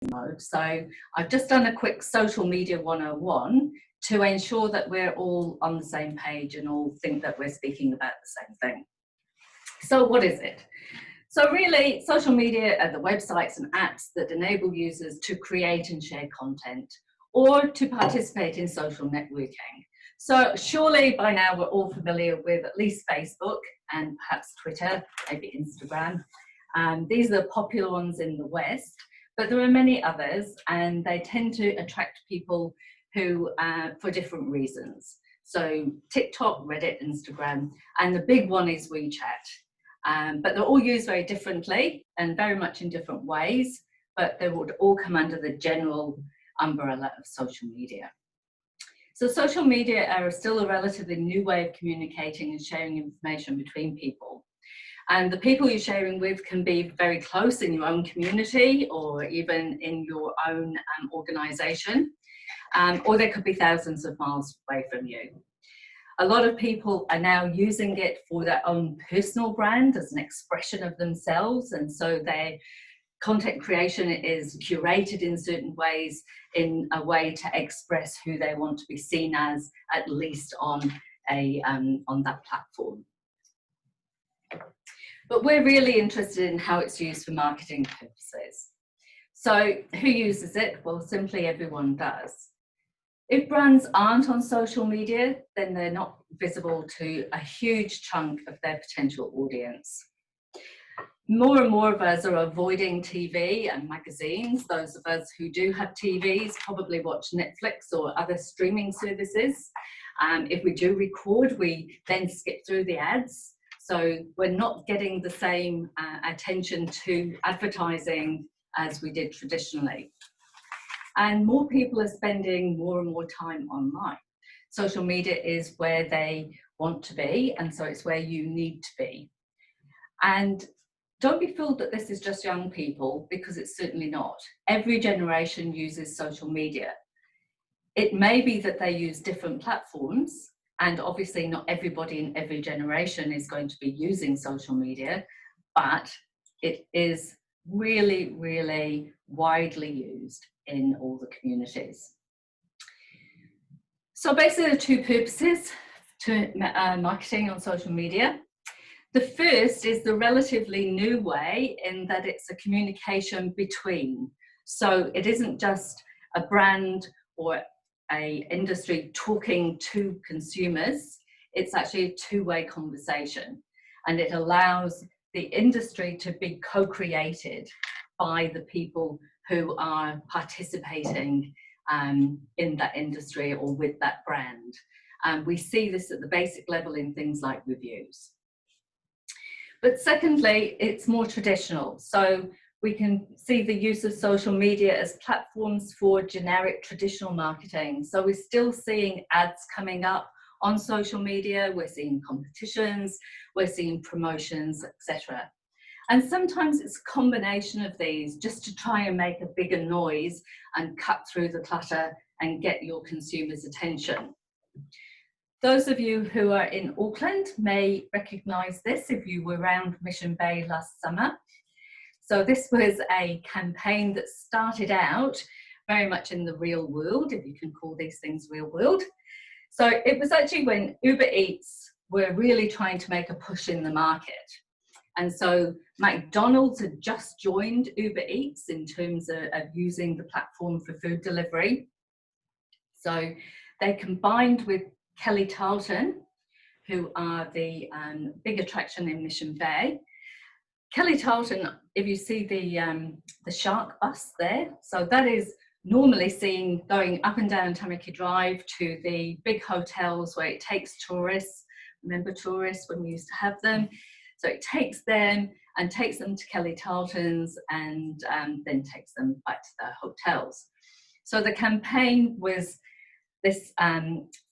mode. So I've just done a quick social media 101 to ensure that we're all on the same page and all think that we're speaking about the same thing. So what is it? So really, social media are the websites and apps that enable users to create and share content or to participate in social networking. So surely by now we're all familiar with at least Facebook and perhaps Twitter, maybe Instagram. These are the popular ones in the West, but there are many others, and they tend to attract people who, for different reasons. So TikTok, Reddit, Instagram, and the big one is WeChat. But they're all used very differently and very much in different ways, but they would all come under the general umbrella of social media. So social media are still a relatively new way of communicating and sharing information between people. And the people you're sharing with can be very close in your own community or even in your own organisation, or they could be thousands of miles away from you. A lot of people are now using it for their own personal brand as an expression of themselves, and so their content creation is curated in certain ways, in a way to express who they want to be seen as, at least on that platform. But we're really interested in how it's used for marketing purposes. So who uses it? Well, simply everyone does. If brands aren't on social media, then they're not visible to a huge chunk of their potential audience. More and more of us are avoiding TV and magazines. Those of us who do have TVs probably watch Netflix or other streaming services. If we do record, we then skip through the ads. So we're not getting the same attention to advertising as we did traditionally. And more people are spending more and more time online. Social media is where they want to be, and so it's where you need to be. And don't be fooled that this is just young people, because it's certainly not. Every generation uses social media. It may be that they use different platforms, and obviously not everybody in every generation is going to be using social media, but it is really, really widely used in all the communities. So basically there are two purposes to marketing on social media. The first is the relatively new way in that it's a communication between. So it isn't just a brand or an industry talking to consumers, it's actually a two-way conversation. And it allows the industry to be co-created by the people who are participating in that industry or with that brand. We see this at the basic level in things like reviews. But secondly, it's more traditional. So we can see the use of social media as platforms for generic traditional marketing. So we're still seeing ads coming up on social media, we're seeing competitions, we're seeing promotions, etc. And sometimes it's a combination of these just to try and make a bigger noise and cut through the clutter and get your consumers' attention. Those of you who are in Auckland may recognise this if you were around Mission Bay last summer. So this was a campaign that started out very much in the real world, if you can call these things real world. So it was actually when Uber Eats were really trying to make a push in the market. And so McDonald's had just joined Uber Eats in terms of using the platform for food delivery. So they combined with Kelly Tarleton, who are the big attraction in Mission Bay. Kelly Tarleton, if you see the shark bus there, so that is normally seen going up and down Tamaki Drive to the big hotels where it takes tourists. Remember tourists when we used to have them? So it takes them and takes them to Kelly Tarleton's and then takes them back to their hotels. So the campaign was this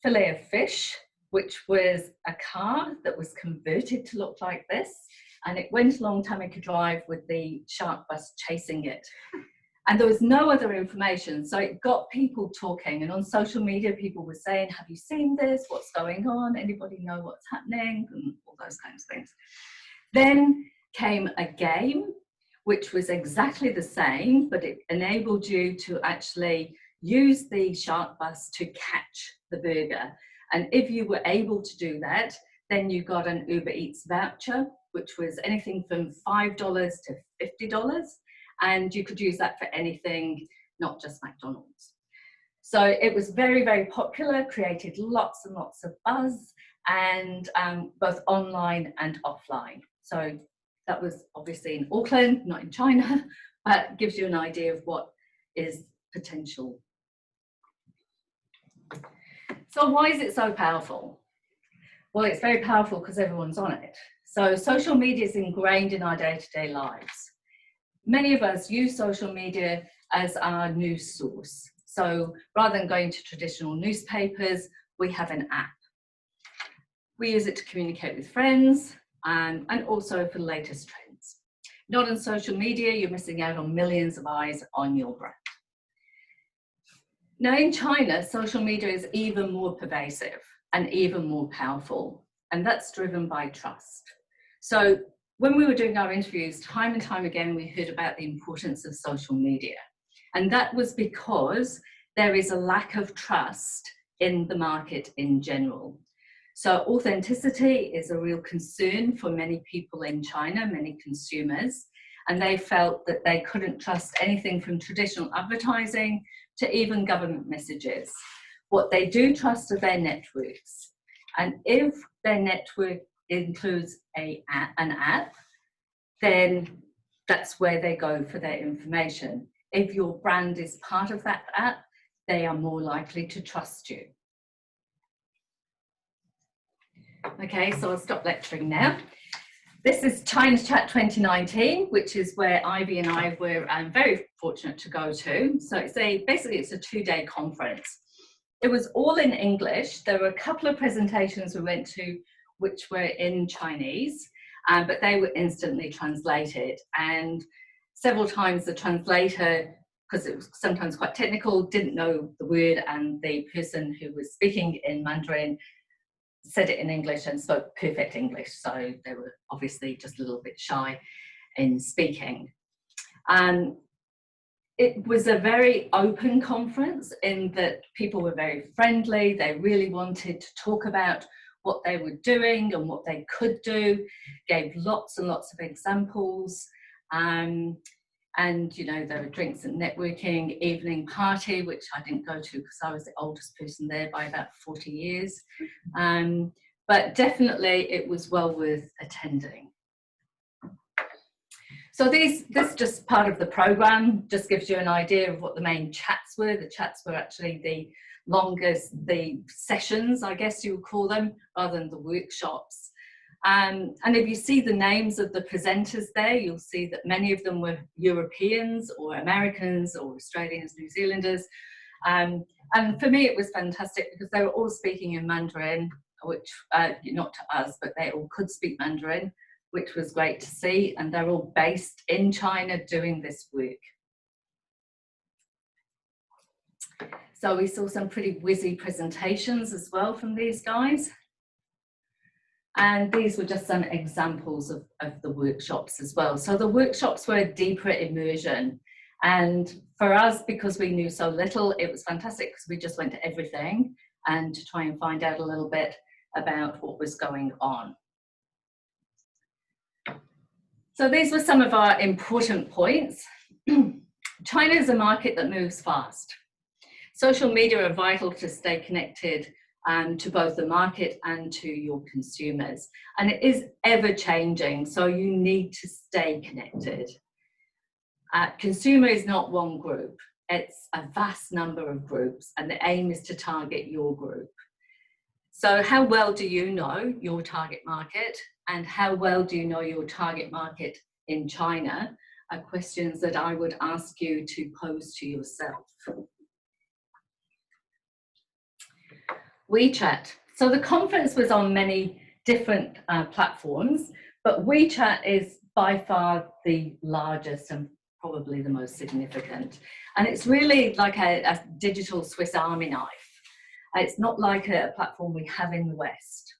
fillet of fish, which was a car that was converted to look like this, and it went along Tamaki Drive with the shark bus chasing it. And there was no other information, so it got people talking, and on social media people were saying, have you seen this? What's going on? Anybody know what's happening? And all those kinds of things. Then came a game which was exactly the same, but it enabled you to actually use the shark bus to catch the burger. And if you were able to do that, then you got an Uber Eats voucher, which was anything from $5 to $50. And you could use that for anything, not just McDonald's. So it was very, very popular, created lots and lots of buzz, and both online and offline. So that was obviously in Auckland, not in China, but gives you an idea of what is potential. So why is it so powerful? Well, it's very powerful because everyone's on it. So social media is ingrained in our day-to-day lives. Many of us use social media as our news source. So rather than going to traditional newspapers, we have an app. We use it to communicate with friends and also for the latest trends. Not on social media, you're missing out on millions of eyes on your brand. Now in China, social media is even more pervasive and even more powerful, and that's driven by trust. So when we were doing our interviews, time and time again, we heard about the importance of social media. And that was because there is a lack of trust in the market in general. So authenticity is a real concern for many people in China, many consumers, and they felt that they couldn't trust anything from traditional advertising to even government messages. What they do trust are their networks. And if their network includes an app, then that's where they go for their information. If your brand is part of that app, they are more likely to trust you. Okay, so I'll stop lecturing now. This is China's Chat 2019, which is where Ivy and I were very fortunate to go to. So basically it's a 2-day conference. It was all in English. There were a couple of presentations we went to which were in Chinese, but they were instantly translated. And several times the translator, because it was sometimes quite technical, didn't know the word, and the person who was speaking in Mandarin said it in English and spoke perfect English. So they were obviously just a little bit shy in speaking. It was a very open conference in that people were very friendly. They really wanted to talk about what they were doing and what they could do, gave lots and lots of examples. And, you know, there were drinks and networking, evening party, which I didn't go to because I was the oldest person there by about 40 years. But definitely it was well worth attending. So this just part of the program, just gives you an idea of what the main chats were. The chats were actually the longest, the sessions, I guess you would call them, rather than the workshops. And if you see the names of the presenters there, you'll see that many of them were Europeans or Americans or Australians, New Zealanders. And for me, it was fantastic because they were all speaking in Mandarin, which, not to us, but they all could speak Mandarin, which was great to see. And they're all based in China doing this work. So we saw some pretty whizzy presentations as well from these guys. And these were just some examples of the workshops as well. So the workshops were a deeper immersion. And for us, because we knew so little, it was fantastic because we just went to everything and to try and find out a little bit about what was going on. So these were some of our important points. China is a market that moves fast. Social media are vital to stay connected to both the market and to your consumers. And it is ever changing, so you need to stay connected. Consumer is not one group, it's a vast number of groups, and the aim is to target your group. So how well do you know your target market, and how well do you know your target market in China, are questions that I would ask you to pose to yourself. WeChat. So the conference was on many different platforms, but WeChat is by far the largest and probably the most significant. And it's really like a digital Swiss Army knife. It's not like a platform we have in the West.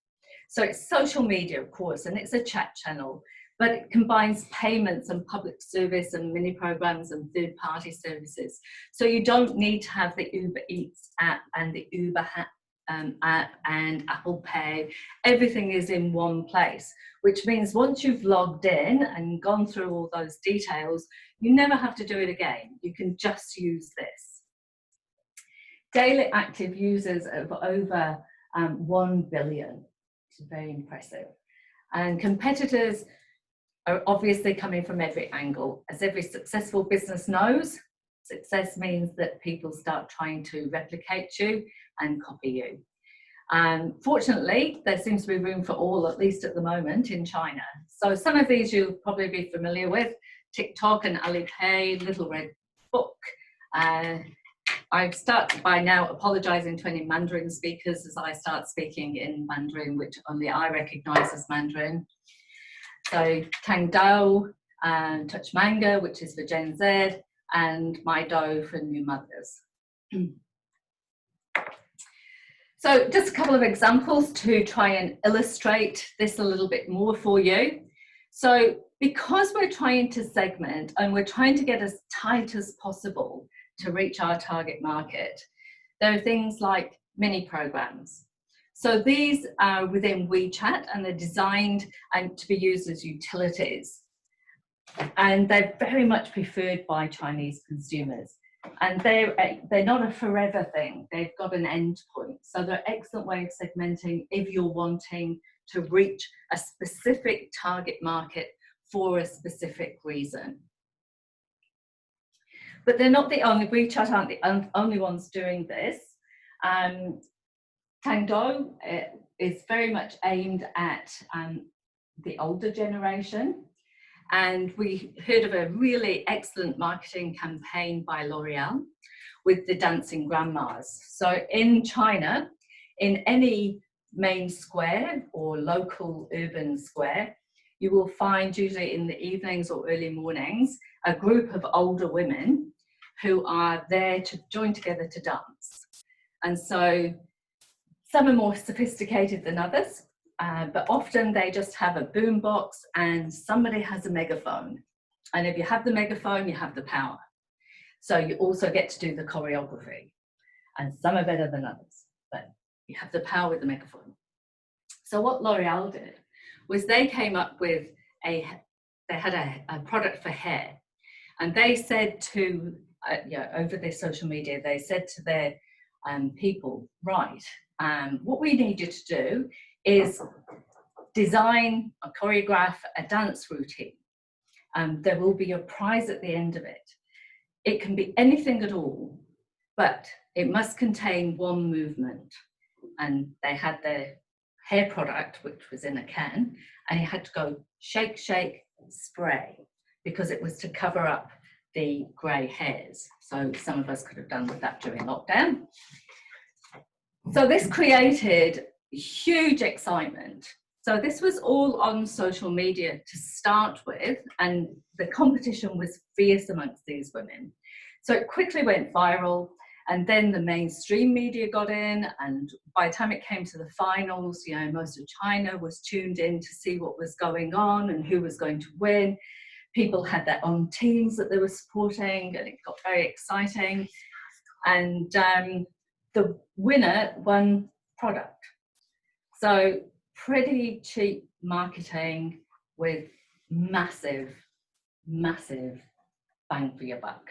So it's social media, of course, and it's a chat channel. but it combines payments and public service and mini programs and third-party services. So you don't need to have the Uber Eats app and the Uber app and Apple Pay. Everything is in one place, which means once you've logged in and gone through all those details, you never have to do it again. You can just use this. Daily active users of over 1 billion, which is very impressive. And competitors are obviously coming from every angle. As every successful business knows, success means that people start trying to replicate you and copy you. Fortunately, there seems to be room for all, at least at the moment, in China. So some of these you'll probably be familiar with: TikTok and Alipay, Little Red Book. I start by now apologizing to any Mandarin speakers as I start speaking in Mandarin, which only I recognize as Mandarin. So Tangdao, Touch Manga, which is for Gen Z, and Maido for new mothers. So just a couple of examples to try and illustrate this a little bit more for you. So because we're trying to segment and we're trying to get as tight as possible to reach our target market, there are things like mini programs. So these are within WeChat and they're designed to be used as utilities. And they're very much preferred by Chinese consumers. And they're not a forever thing. They've got an end point. So they're an excellent way of segmenting if you're wanting to reach a specific target market for a specific reason. But they're not the only, WeChat aren't the only ones doing this. Tangdao is very much aimed at the older generation. And we heard of a really excellent marketing campaign by L'Oreal with the dancing grandmas. So in China, in any main square or local urban square, you will find usually in the evenings or early mornings, a group of older women who are there to join together to dance. And so some are more sophisticated than others. But often they just have a boombox and somebody has a megaphone. And if you have the megaphone, you have the power. So you also get to do the choreography. And some are better than others, but you have the power with the megaphone. So what L'Oreal did was they came up with they had a product for hair. And they said to, over their social media, they said to their people, right, what we need you to do is design or choreograph a dance routine. There will be a prize at the end of it. It can be anything at all, but it must contain one movement. And they had their hair product, which was in a can, and you had to go shake, shake, spray, because it was to cover up the grey hairs. So some of us could have done with that during lockdown. So this created huge excitement. So this was all on social media to start with, and the competition was fierce amongst these women. So it quickly went viral, and then the mainstream media got in, and by the time it came to the finals, most of China was tuned in to see what was going on and who was going to win. People had their own teams that they were supporting, and it got very exciting. And the winner won product. So pretty cheap marketing with massive, massive bang for your buck.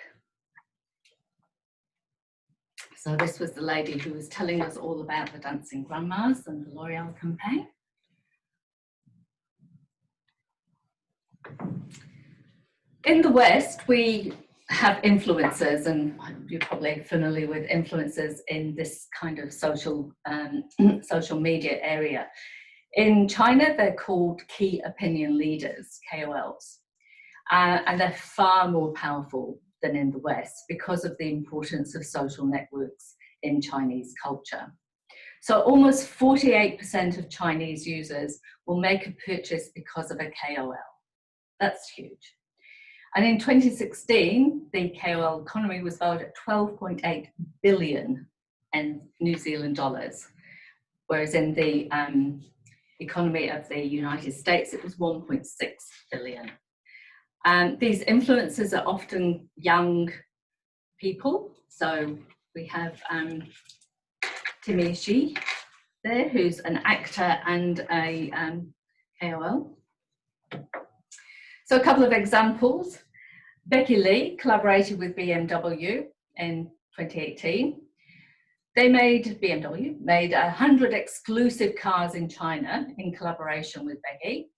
So this was the lady who was telling us all about the dancing grandmas and the L'Oreal campaign. In the West, we have influencers, and you're probably familiar with influencers in this kind of social media area. In China, they're called key opinion leaders, KOLs, and they're far more powerful than in the West because of the importance of social networks in Chinese culture. So almost 48% of Chinese users will make a purchase because of a KOL. That's huge. And in 2016, the KOL economy was valued at 12.8 billion in New Zealand dollars, whereas in the economy of the United States, it was 1.6 billion. And these influencers are often young people. So we have Timmy Shi there, who's an actor and a KOL. So a couple of examples. Becky Lee collaborated with BMW in 2018. BMW made 100 exclusive cars in China in collaboration with Becky.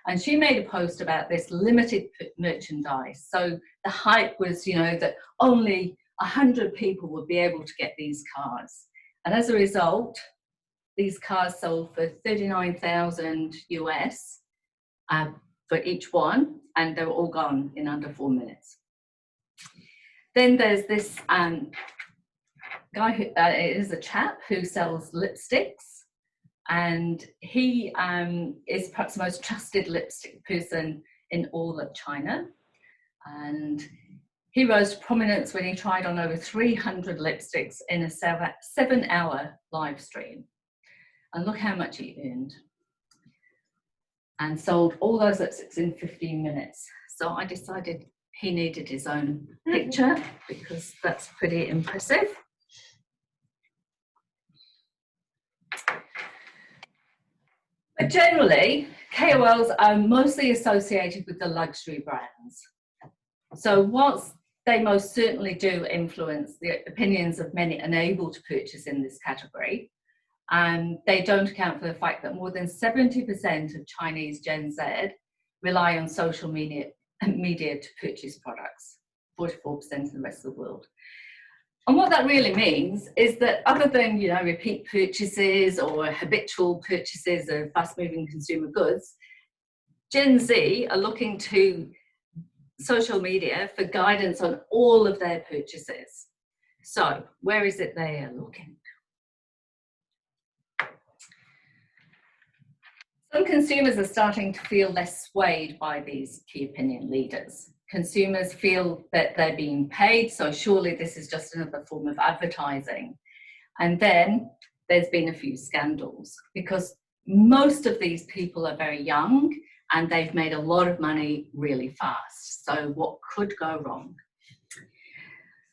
And she made a post about this limited merchandise. So the hype was, you know, that only 100 people would be able to get these cars. And as a result, these cars sold for $39,000 US for each one, and they were all gone in under 4 minutes. Then there's this guy who is a chap who sells lipsticks. And he is perhaps the most trusted lipstick person in all of China. And he rose to prominence when he tried on over 300 lipsticks in a 7-hour live stream. And look how much he earned. And sold all those lipsticks in 15 minutes. So I decided he needed his own picture because that's pretty impressive. But generally, KOLs are mostly associated with the luxury brands. So whilst they most certainly do influence the opinions of many unable to purchase in this category, they don't account for the fact that more than 70% of Chinese Gen Z rely on social media to purchase products, 44% of the rest of the world. And what that really means is that other than, you know, repeat purchases or habitual purchases of fast-moving consumer goods, Gen Z are looking to social media for guidance on all of their purchases. So where is it they are looking? Some consumers are starting to feel less swayed by these key opinion leaders. Consumers feel that they're being paid, so surely this is just another form of advertising. And then there's been a few scandals because most of these people are very young and they've made a lot of money really fast. So what could go wrong?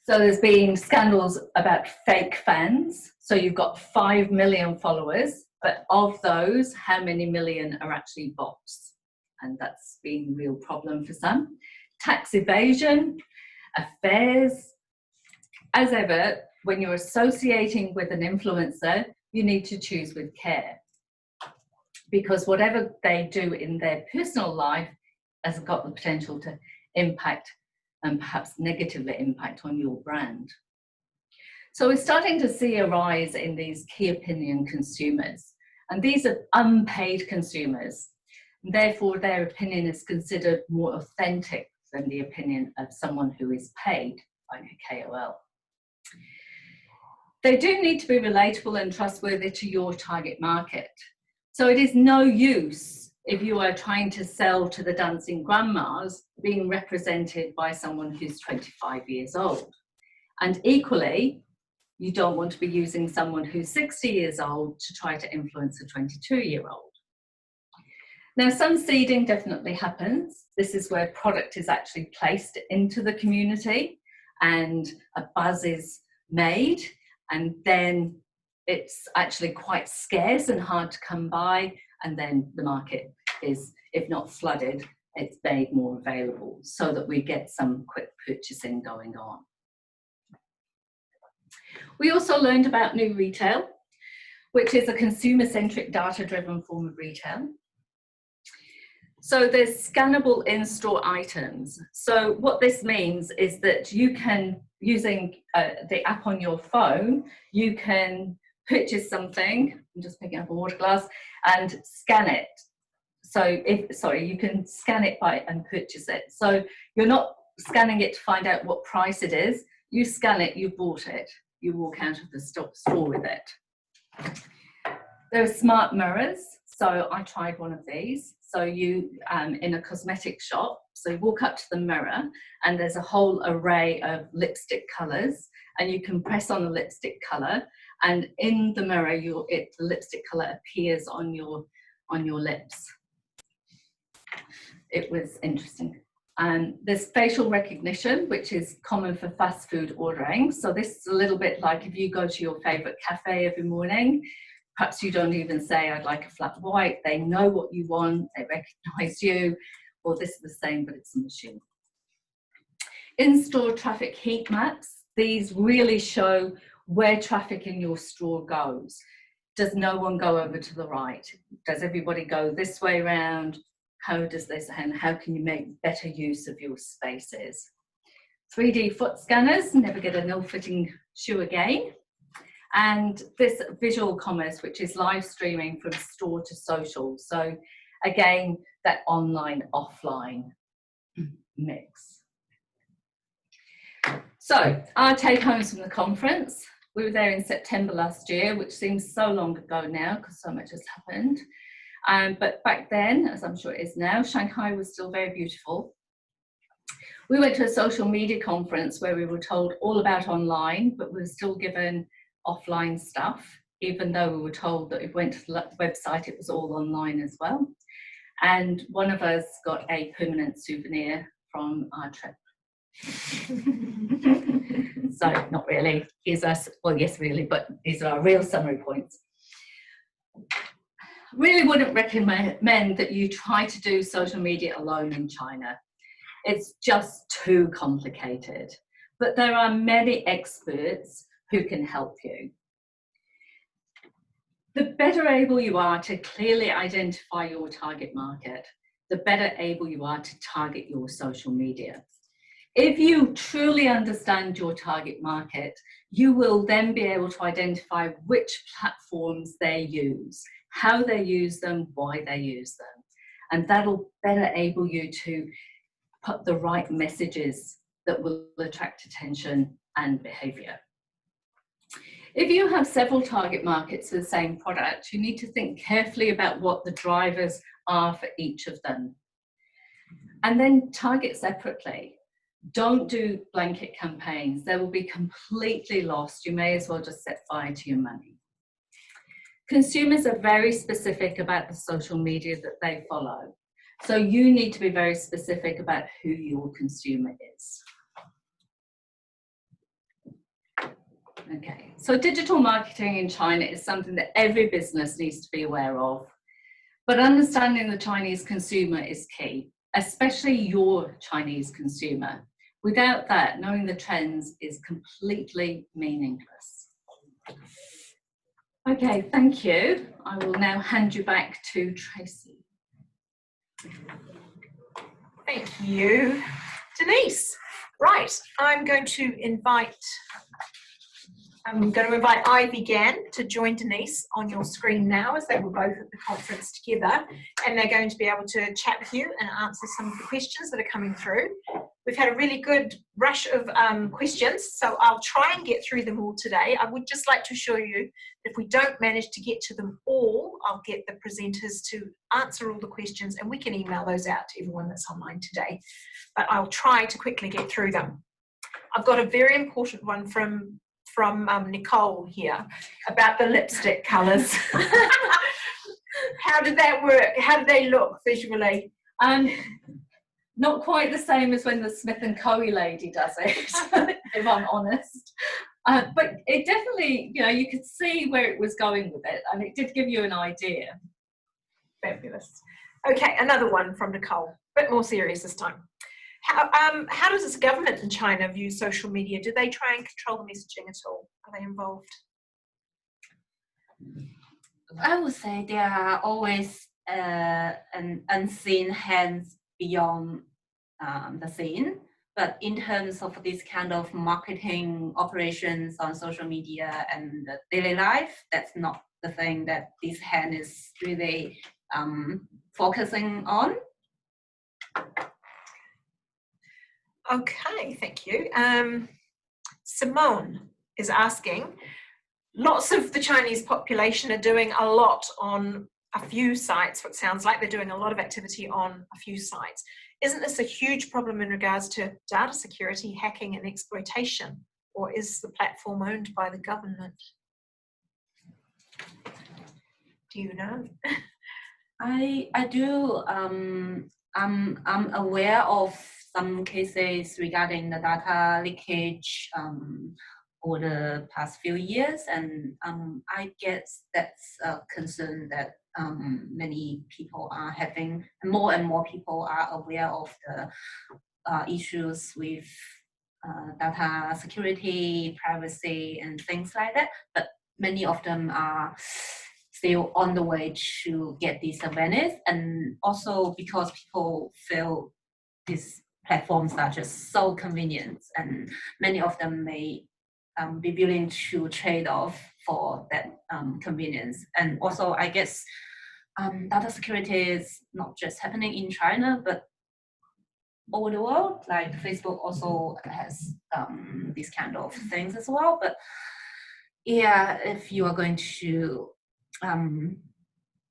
So there's been scandals about fake fans. So you've got 5 million followers, but of those, how many million are actually bots? And that's been a real problem for some. Tax evasion, affairs. As ever, when you're associating with an influencer, you need to choose with care. Because whatever they do in their personal life has got the potential to impact and perhaps negatively impact on your brand. So we're starting to see a rise in these key opinion consumers. And these are unpaid consumers. Therefore, their opinion is considered more authentic than the opinion of someone who is paid, like a KOL. They do need to be relatable and trustworthy to your target market. So it is no use if you are trying to sell to the dancing grandmas being represented by someone who's 25 years old. And equally, you don't want to be using someone who's 60 years old to try to influence a 22-year-old. Now, some seeding definitely happens. This is where product is actually placed into the community and a buzz is made, and then it's actually quite scarce and hard to come by, and then the market is, if not flooded, it's made more available so that we get some quick purchasing going on. We also learned about new retail, which is a consumer-centric, data-driven form of retail. So there's scannable in-store items. So what this means is that you can, using the app on your phone, you can purchase something, I'm just picking up a water glass, and scan it. So you can scan it and purchase it. So you're not scanning it to find out what price it is. You scan it, you bought it. You walk out of the store with it. There are smart mirrors. So I tried one of these. So you, in a cosmetic shop, so you walk up to the mirror and there's a whole array of lipstick colours, and you can press on the lipstick colour, and in the mirror, the lipstick colour appears on your on your lips. It was interesting. There's facial recognition, which is common for fast food ordering. So this is a little bit like if you go to your favorite cafe every morning, perhaps you don't even say, I'd like a flat white. They know what you want, they recognize you. Well, this is the same, but it's a machine. In-store traffic heat maps, these really show where traffic in your store goes. Does no one go over to the right? Does everybody go this way around? How does this, and how can you make better use of your spaces? 3D foot scanners, never get an ill-fitting shoe again. And this visual commerce, which is live streaming from store to social. So again, that online, offline mix. So our take homes from the conference. We were there in September last year, which seems so long ago now because so much has happened. But back then, as I'm sure it is now, Shanghai was still very beautiful. We went to a social media conference where we were told all about online, but we were still given offline stuff, even though we were told that if we went to the website, it was all online as well. And one of us got a permanent souvenir from our trip. So not really. Here's us, well, yes, really, but these are our real summary points. Really wouldn't recommend that you try to do social media alone in China. It's just too complicated. But there are many experts who can help you. The better able you are to clearly identify your target market, the better able you are to target your social media. If you truly understand your target market, you will then be able to identify which platforms they use, how they use them, why they use them. And that'll better able you to put the right messages that will attract attention and behavior. If you have several target markets for the same product, you need to think carefully about what the drivers are for each of them. And then target separately. Don't do blanket campaigns. They will be completely lost. You may as well just set fire to your money. Consumers are very specific about the social media that they follow. So you need to be very specific about who your consumer is. Okay, so digital marketing in China is something that every business needs to be aware of. But understanding the Chinese consumer is key, especially your Chinese consumer. Without that, knowing the trends is completely meaningless. Okay, thank you. I will now hand you back to Tracy. Thank you, Denise. Right, I'm going to invite Ivy Gann to join Denise on your screen now, as they were both at the conference together, and they're going to be able to chat with you and answer some of the questions that are coming through. We've had a really good rush of questions, so I'll try and get through them all today. I would just like to assure you that if we don't manage to get to them all, I'll get the presenters to answer all the questions, and we can email those out to everyone that's online today. But I'll try to quickly get through them. I've got a very important one from Nicole here about the lipstick colours. How did that work? How did they look visually? Not quite the same as when the Smith & Co. lady does it, if I'm honest. But it definitely, you know, you could see where it was going with it, and it did give you an idea. Fabulous. Okay, another one from Nicole, a bit more serious this time. How does the government in China view social media? Do they try and control the messaging at all? Are they involved? I would say there are always an unseen hands beyond the scene. But in terms of this kind of marketing operations on social media and the daily life, that's not the thing that this hand is really focusing on. Okay, thank you. Simone is asking, lots of the Chinese population are doing a lot on a few sites. What sounds like they're doing a lot of activity on a few sites. Isn't this a huge problem in regards to data security, hacking and exploitation? Or is the platform owned by the government? Do you know? I do. I'm aware of some cases regarding the data leakage over the past few years, and I guess that's a concern that many people are having. More and more people are aware of the issues with data security, privacy, and things like that. But many of them are still on the way to get this awareness, and also because people feel these platforms are just so convenient, and many of them may be willing to trade off for that convenience. And also, I guess data security is not just happening in China, but over the world. Like Facebook also has these kind of things as well. But yeah, if you are going to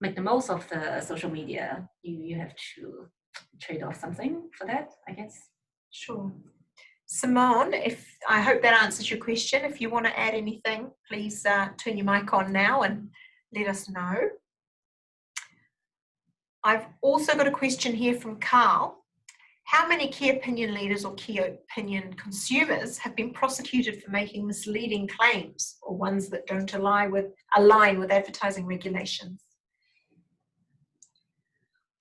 make the most of the social media, you have to trade off something for that, I guess. Sure. Simone, I hope that answers your question. If you want to add anything, please turn your mic on now and let us know. I've also got a question here from Carl. How many key opinion leaders or key opinion consumers have been prosecuted for making misleading claims or ones that don't align with advertising regulations?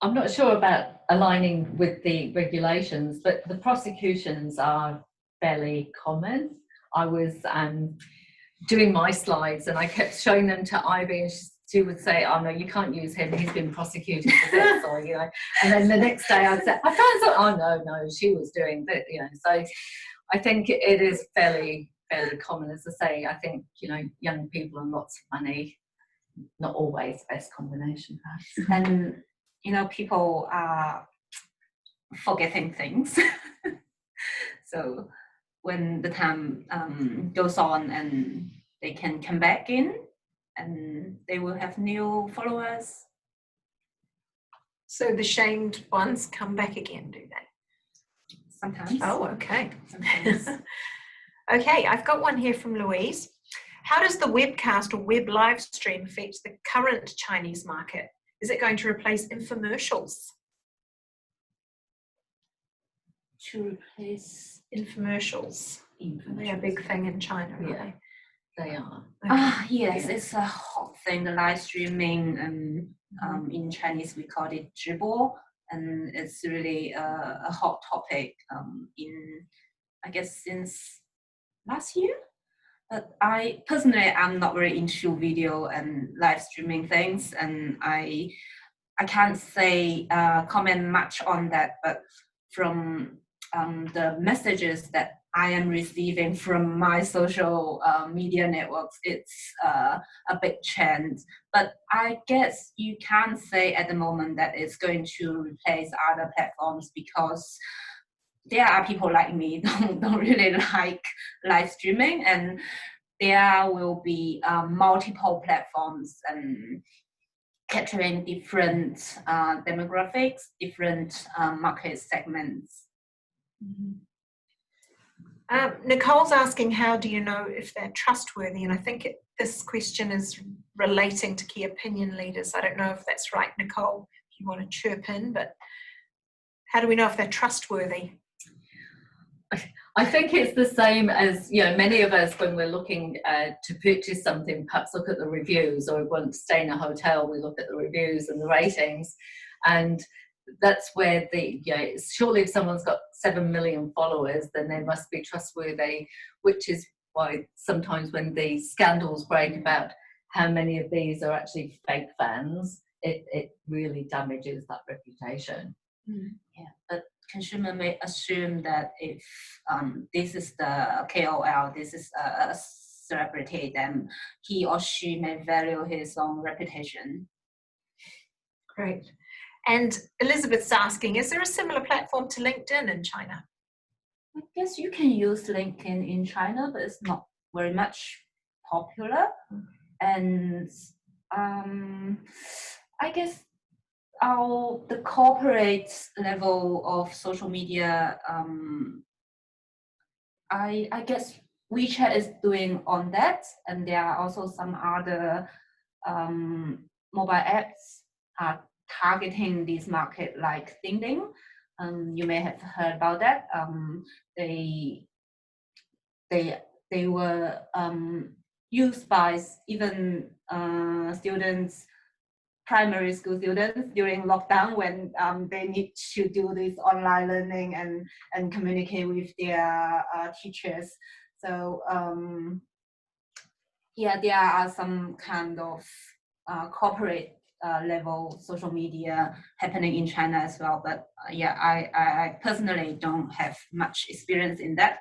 I'm not sure about aligning with the regulations, but the prosecutions are fairly common. I was doing my slides and I kept showing them to Ivy, and she would say, "Oh no, you can't use him. He's been prosecuted for this," or you know. And then the next day I'd say, "I found something." "Oh no, she was doing that," you know. So I think it is fairly common. As I say, I think young people and lots of money, not always the best combination, perhaps. And people are forgetting things. So when the time goes on and they can come back in and they will have new followers. So the shamed ones come back again, do they? Sometimes. Oh, okay. Sometimes. Okay, I've got one here from Louise. How does the webcast or web live stream affect the current Chinese market? Is it going to replace infomercials? To replace Infomercials. They're a big thing in China, aren't Yeah, they are. Okay. Yes, it's a hot thing, the live streaming, and in Chinese we call it 直播, and it's really a hot topic in, I guess, since last year. But I personally, I'm not very into video and live streaming things, and I can't say comment much on that. But from the messages that I am receiving from my social media networks, it's a big trend. But I guess you can't say at the moment that it's going to replace other platforms, because there are people like me don't really like live streaming, and there will be multiple platforms and capturing different demographics, different market segments. Nicole's asking, how do you know if they're trustworthy? And I think this question is relating to key opinion leaders. I don't know if that's right, Nicole, if you want to chirp in, but how do we know if they're trustworthy? I think it's the same as, many of us, when we're looking to purchase something, perhaps look at the reviews, or we want to stay in a hotel, we look at the reviews and the ratings. And that's where surely if someone's got 7 million followers, then they must be trustworthy, which is why sometimes when the scandals break about how many of these are actually fake fans, it really damages that reputation. Yeah, but consumer may assume that if this is the KOL, this is a celebrity, then he or she may value his own reputation. Great. And Elizabeth's asking, is there a similar platform to LinkedIn in China? I guess you can use LinkedIn in China, but it's not very much popular. And I guess the corporate level of social media, I guess WeChat is doing on that, and there are also some other mobile apps are targeting this market like Ding. You may have heard about that. They were used by even students, primary school students during lockdown when they need to do this online learning and communicate with their teachers. So yeah, there are some kind of corporate level social media happening in China as well. But yeah, I personally don't have much experience in that.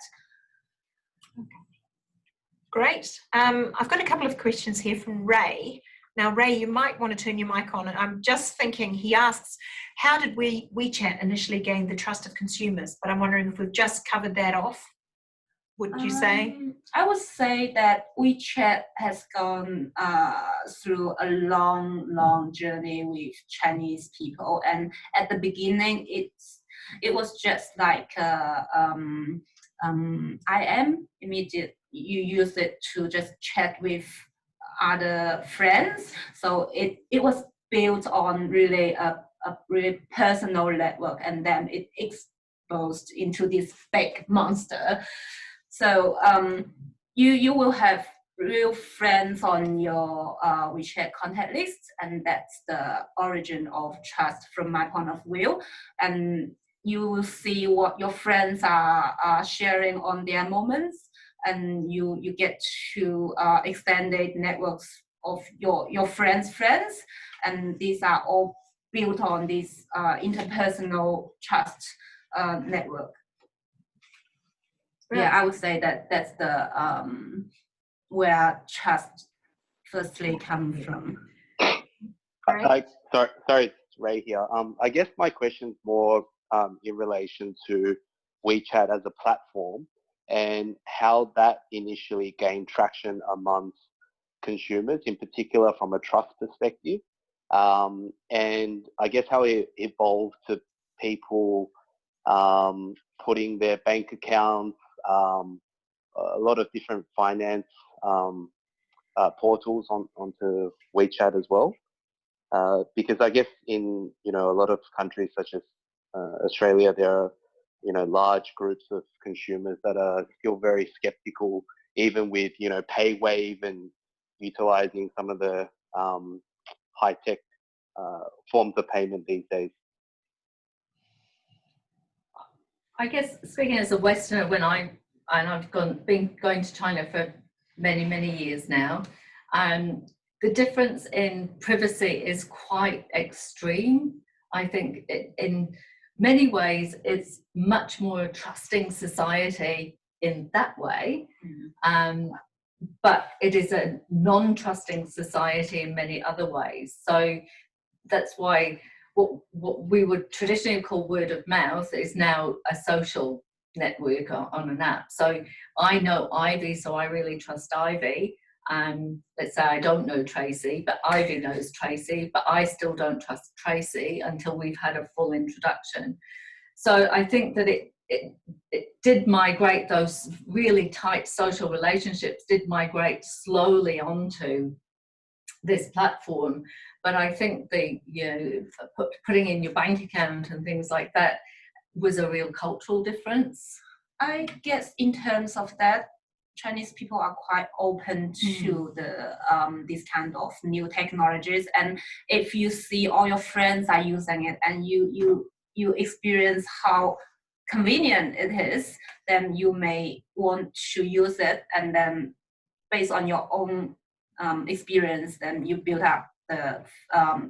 Great. I've got a couple of questions here from Ray. Now, Ray, you might want to turn your mic on. I'm just thinking, he asks, how did WeChat initially gain the trust of consumers? But I'm wondering if we've just covered that off. Would you say? I would say that WeChat has gone through a long journey with Chinese people, and at the beginning, it was just like IM immediate. You use it to just chat with other friends. So it was built on really a really personal network, and then it exposed into this big monster. So you will have real friends on your WeChat contact list, and that's the origin of trust from my point of view. And you will see what your friends are sharing on their moments, and you get to extended networks of your friends' friends, and these are all built on this interpersonal trust network. Yeah, I would say that that's the where trust firstly comes from. Sorry, Ray here. I guess my question's more in relation to WeChat as a platform and how that initially gained traction amongst consumers, in particular from a trust perspective, and I guess how it evolved to people putting their bank accounts, a lot of different finance portals onto WeChat as well. Because I guess in a lot of countries such as Australia, there are large groups of consumers that are still very skeptical, even with PayWave and utilizing some of the high-tech forms of payment these days. I guess speaking as a Westerner, I've been going to China for many years now, the difference in privacy is quite extreme. I think in many ways it's much more a trusting society in that way, but it is a non-trusting society in many other ways. So that's why what we would traditionally call word of mouth is now a social network on an app. So I know Ivy, so I really trust Ivy. Let's say I don't know Tracy, but Ivy knows Tracy, but I still don't trust Tracy until we've had a full introduction. So I think that it did migrate, those really tight social relationships did migrate slowly onto this platform. But I think putting in your bank account and things like that was a real cultural difference. I guess in terms of that, Chinese people are quite open to the these kind of new technologies, and if you see all your friends are using it and you experience how convenient it is, then you may want to use it, and then based on your own experience, then you build up the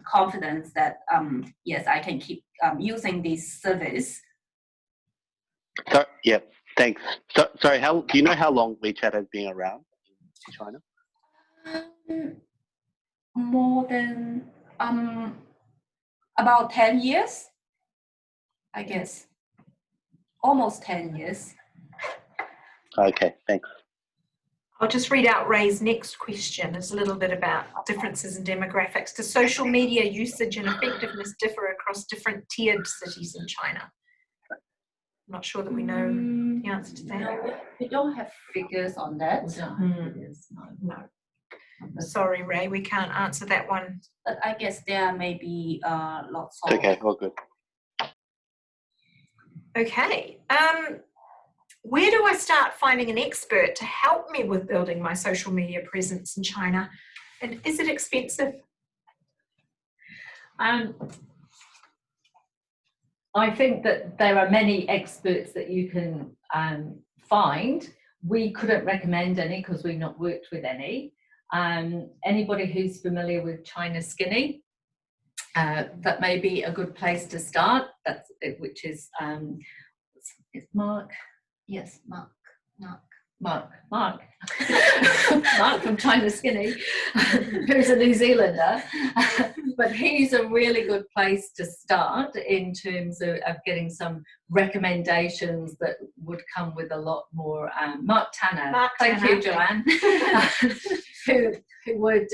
confidence that yes, I can keep using this service. So, yeah, thanks. So, sorry, do you know how long WeChat has been around in China? More than about 10 years, I guess. Almost 10 years. Okay, thanks. I'll just read out Ray's next question. It's a little bit about differences in demographics. Does social media usage and effectiveness differ across different tiered cities in China? I'm not sure that we know the answer to that. No, we don't have figures on that. We don't have figures, no. Sorry, Ray, we can't answer that one. But I guess there may be lots of. Okay, all good. Okay. Where do I start finding an expert to help me with building my social media presence in China? And is it expensive? I think that there are many experts that you can find. We couldn't recommend any because we've not worked with any. Anybody who's familiar with China Skinny, that may be a good place to start. That's it, which is it's Mark. Yes, Mark. Mark from China Skinny, who's a New Zealander, but he's a really good place to start in terms of getting some recommendations that would come with a lot more. Mark Tanner, thank you, Joanne, who would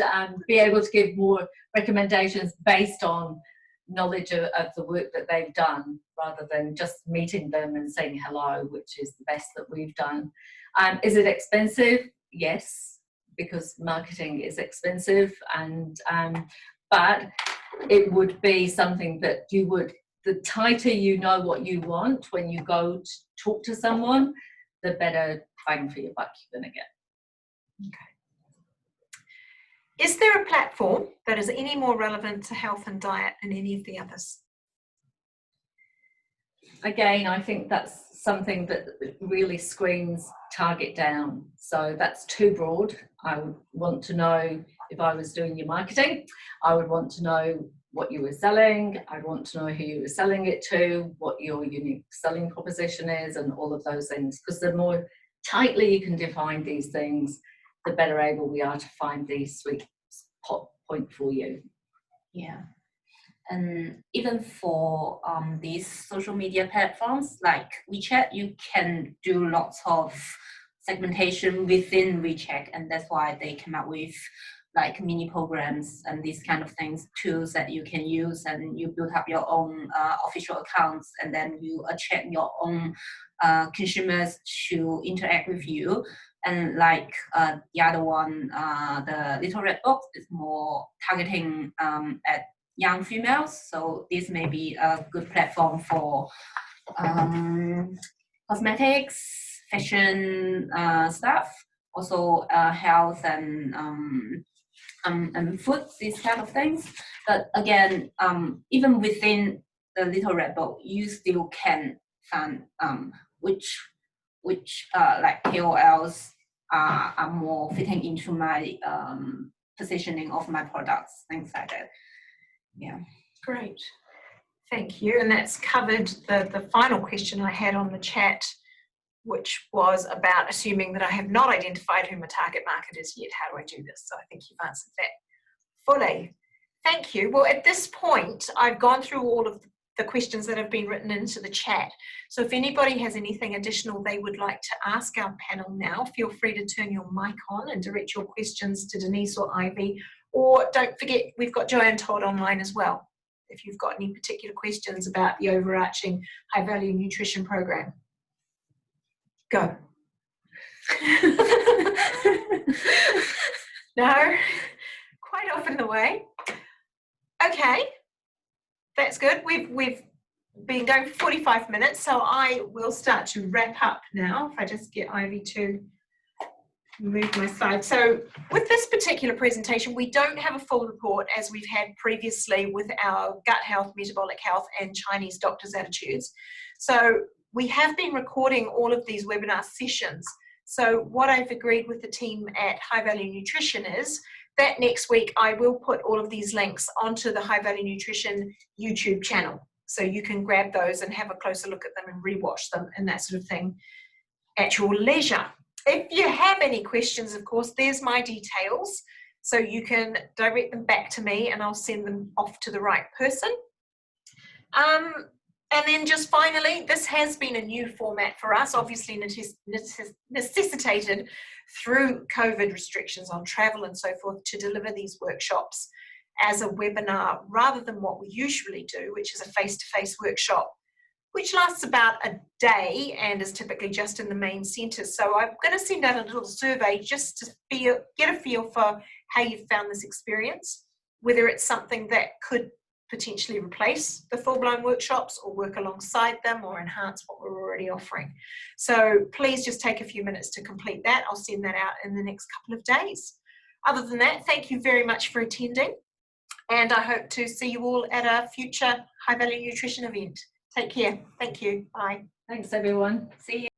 be able to give more recommendations based on knowledge of the work that they've done, rather than just meeting them and saying hello, which is the best that we've done. Is it expensive? Yes, because marketing is expensive, and but it would be something that you would, the tighter you know what you want when you go to talk to someone, the better bang for your buck you're going to get. Okay. Is there a platform that is any more relevant to health and diet than any of the others? Again, I think that's something that really screens target down. So that's too broad. I would want to know, if I was doing your marketing, I would want to know what you were selling. I'd want to know who you were selling it to, what your unique selling proposition is, and all of those things. Because the more tightly you can define these things, the better able we are to find the sweet spot point for you. Yeah. And even for these social media platforms like WeChat, you can do lots of segmentation within WeChat, and that's why they come up with like mini programs and these kind of things, tools that you can use, and you build up your own official accounts, and then you attract your own consumers to interact with you. And like the other one, the Little Red Box is more targeting at young females, so this may be a good platform for cosmetics, fashion stuff, also health and food, these kind of things. But again, even within the Little Red Book, you still can find which like KOLs are more fitting into my positioning of my products, things like that. Yeah. Great. Thank you. And that's covered the final question I had on the chat, which was about assuming that I have not identified who my target market is yet. How do I do this? So I think you've answered that fully. Thank you. Well, at this point, I've gone through all of the questions that have been written into the chat. So if anybody has anything additional they would like to ask our panel now, feel free to turn your mic on and direct your questions to Denise or Ivy. Or don't forget, we've got Joanne Todd online as well, if you've got any particular questions about the overarching high value nutrition program. Go. No, quite often the way. Okay, that's good. We've been going for 45 minutes, so I will start to wrap up now. If I just get Ivy to move my slide. So with this particular presentation, we don't have a full report as we've had previously with our gut health, metabolic health, and Chinese doctors' attitudes. So we have been recording all of these webinar sessions. So what I've agreed with the team at High Value Nutrition is that next week I will put all of these links onto the High Value Nutrition YouTube channel. So you can grab those and have a closer look at them and rewatch them and that sort of thing at your leisure. If you have any questions, of course, there's my details. So you can direct them back to me and I'll send them off to the right person. And then just finally, this has been a new format for us, obviously necessitated through COVID restrictions on travel and so forth, to deliver these workshops as a webinar rather than what we usually do, which is a face-to-face workshop which lasts about a day and is typically just in the main centre. So I'm going to send out a little survey just to get a feel for how you've found this experience, whether it's something that could potentially replace the full-blown workshops or work alongside them or enhance what we're already offering. So please just take a few minutes to complete that. I'll send that out in the next couple of days. Other than that, thank you very much for attending, and I hope to see you all at a future High Value Nutrition event. Take care. Thank you. Bye. Thanks, everyone. See you.